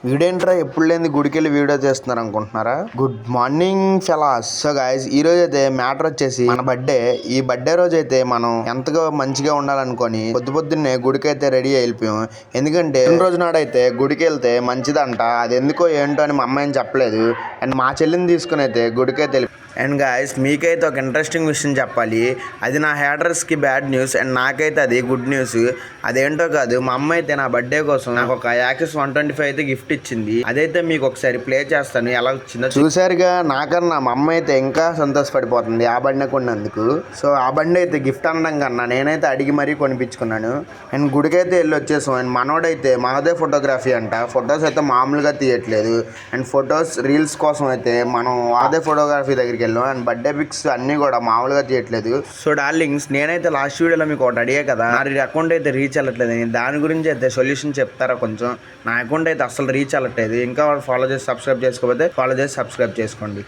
వీడేంట్రా ఎప్పుడు లేని గుడికెళ్ళి వీడియో చేస్తున్నారు అనుకుంటున్నారా? Good morning fellas. So guys, ఈ రోజు అయితే మ్యాటర్ వచ్చేసి మన బర్త్డే. ఈ బర్త్డే రోజు అయితే మనం ఎంతగా మంచిగా ఉండాలనుకొని పొద్దున్నే గుడికి అయితే రెడీ అయిపోయాం. ఎందుకంటే రోజు నాడైతే గుడికి వెళ్తే మంచిదంట. అది ఎందుకో ఏంటో అని మా అమ్మ ఏం చెప్పలేదు. అండ్ మా చెల్లిని తీసుకుని అయితే గుడికి అయితే. అండ్ గాయస్, మీకైతే ఒక ఇంట్రెస్టింగ్ విషయం చెప్పాలి. అది నా హేటర్స్కి బ్యాడ్ న్యూస్ అండ్ నాకైతే అది గుడ్ న్యూస్. అదేంటో కాదు, మా అమ్మ అయితే నా బర్త్డే కోసం నాకు ఒక యాక్సెస్ 125 అయితే గిఫ్ట్ ఇచ్చింది. అదైతే మీకు ఒకసారి ప్లే చేస్తాను, ఎలా వచ్చిందో చూసారుగా. నాకన్నా మా అమ్మ అయితే ఇంకా సంతోషపడిపోతుంది ఆ బండి కొన్నందుకు. సో ఆ బండి అయితే గిఫ్ట్ అనడం కన్నా నేనైతే అడిగి మరీ కొనిపించుకున్నాను. అండ్ గుడికైతే వెళ్ళి వచ్చేసాం. అండ్ మనోడైతే మాదే ఫోటోగ్రఫీ అంట. ఫొటోస్ అయితే మామూలుగా తీయట్లేదు. అండ్ ఫొటోస్ రీల్స్ కోసం అయితే మనం అదే ఫోటోగ్రఫీ దగ్గరికి వెళ్ళాం. అండ్ బర్త్డే పిక్స్ అన్ని కూడా మామూలుగా తీయట్లేదు. సో డార్లింగ్స్, నేనైతే లాస్ట్ వీడియోలో మీకు ఒకటి అడిగే కదా, నా అకౌంట్ అయితే రీచ్ అవ్వట్లేదు. దాని గురించి అయితే సొల్యూషన్ చెప్తారా కొంచెం? నా అకౌంట్ అయితే అసలు రీచ్ అవ్వట్లేదు. ఇంకా ఫాలో చేసి సబ్స్క్రైబ్ చేసుకోకపోతే ఫాలో చేసి సబ్స్క్రైబ్ చేసుకోండి.